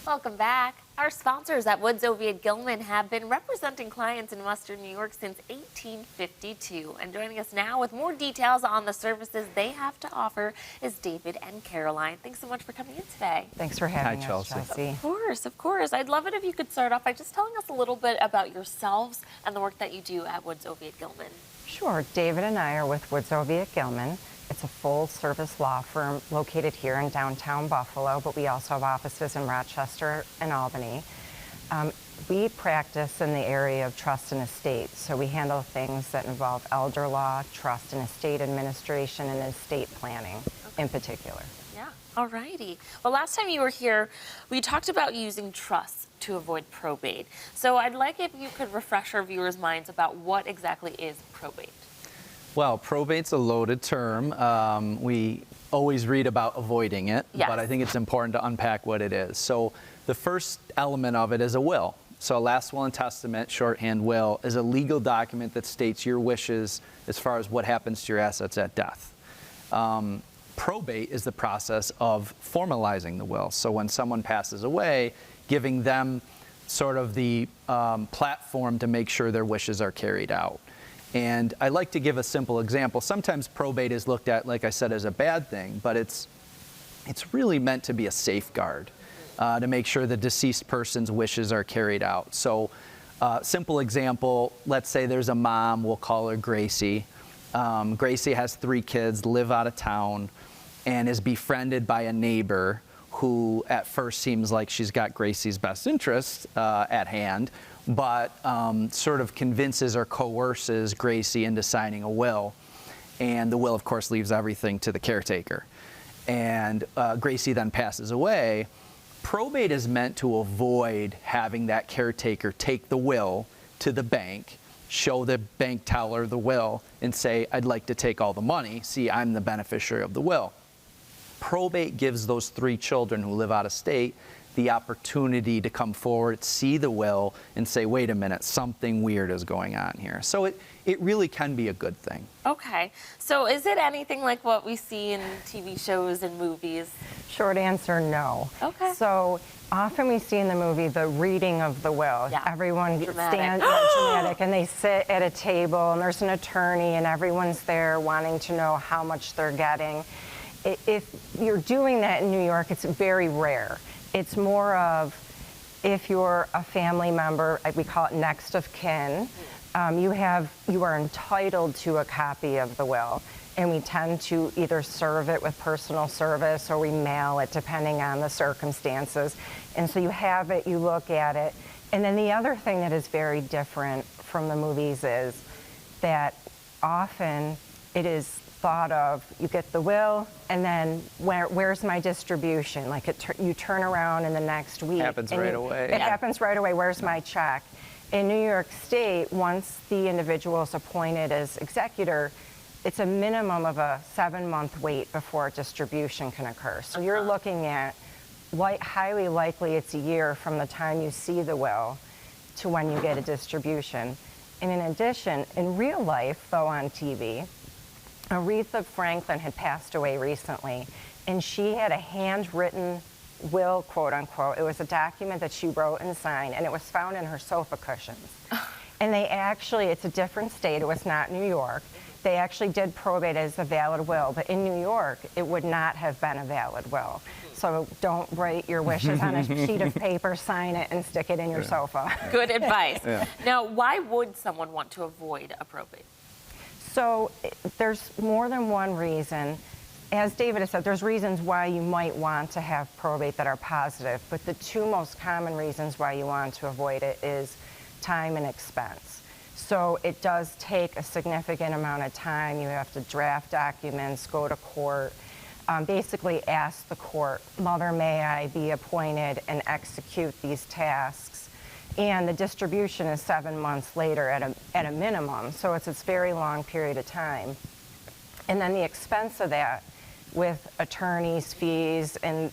Welcome back. Our sponsors at Oviatt Gilman have been representing clients in Western New York since 1852. And joining us now with more details on the services they have to offer is David and Caroline. Thanks so much for coming in today. Thanks for having us, Chelsea. Of course. I'd love it if you could start off by just telling us a little bit about yourselves and the work that you do at Oviatt Gilman. Sure. David and I are with Oviatt Gilman. It's a full-service law firm located here in downtown Buffalo, but we also have offices in Rochester and Albany. We practice in the area of trust and estate, so we handle things that involve elder law, trust and estate administration, and estate planning in particular. Yeah, all righty. Well, last time you were here, we talked about using trusts to avoid probate. So I'd like if you could refresh our viewers' minds about what exactly is probate. Well, probate's a loaded term. We always read about avoiding it, yes, but I think it's important to unpack what it is. So the first element of it is a will. So a last will and testament, shorthand will, is a legal document that states your wishes as far as what happens to your assets at death. Probate is the process of formalizing the will. So when someone passes away, giving them sort of the platform to make sure their wishes are carried out. And I like to give a simple example. Sometimes probate is looked at, like I said, as a bad thing, but it's really meant to be a safeguard to make sure the deceased person's wishes are carried out. So simple example, let's say there's a mom, we'll call her Gracie. Gracie has 3 kids, live out of town, and is befriended by a neighbor who at first seems like she's got Gracie's best interest at hand, but sort of convinces or coerces Gracie into signing a will. And the will, of course, leaves everything to the caretaker. And Gracie then passes away. Probate is meant to avoid having that caretaker take the will to the bank, show the bank teller the will, and say, I'd like to take all the money. See, I'm the beneficiary of the will. Probate gives those 3 children who live out of state the opportunity to come forward, see the will, and say, wait a minute, something weird is going on here. So it really can be a good thing. Okay. So is it anything like what we see in TV shows and movies? Short answer, no. Okay. So often we see in the movie the reading of the will. Yeah. Everyone Dramatic. stands dramatic, and they sit at a table, and there's an attorney, and everyone's there wanting to know how much they're getting. If you're doing that in New York, it's very rare. It's more of if you're a family member, we call it next of kin, you are entitled to a copy of the will, and we tend to either serve it with personal service or we mail it depending on the circumstances. And so you have it, you look at it. And then the other thing that is very different from the movies is that often it is thought of, you get the will, and then where's my distribution? Like you turn around in the next week. Happens right away. It happens right away. Where's my check? In New York State, once the individual is appointed as executor, it's a minimum of a 7-month wait before distribution can occur. So you're looking at highly likely it's a year from the time you see the will to when you get a distribution. And in addition, in real life, though on TV, Aretha Franklin had passed away recently, and she had a handwritten will, quote unquote. It was a document that she wrote and signed, and it was found in her sofa cushions. And they actually, it's a different state, it was not New York. They actually did probate as a valid will, but in New York, it would not have been a valid will. So don't write your wishes on a sheet of paper, sign it, and stick it in your sofa. Good advice. Now, why would someone want to avoid a probate? So there's more than one reason. As David has said, there's reasons why you might want to have probate that are positive, but the 2 most common reasons why you want to avoid it is time and expense. So it does take a significant amount of time. You have to draft documents, go to court, basically ask the court, Mother, may I be appointed and execute these tasks? And the distribution is 7 months later at a minimum, so it's this very long period of time. And then the expense of that with attorneys' fees and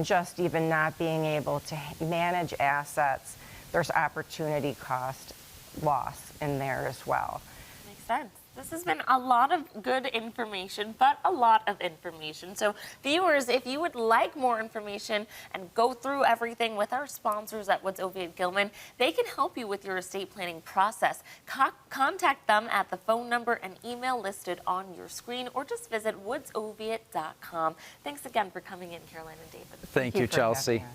just even not being able to manage assets, there's opportunity cost loss in there as well. Makes sense. This has been a lot of good information, but a lot of information. So viewers, if you would like more information and go through everything with our sponsors at Woods Oviatt Gilman, they can help you with your estate planning process. Contact them at the phone number and email listed on your screen, or just visit woodsoviatt.com. Thanks again for coming in, Caroline and David. Thank you, for having Chelsea. us.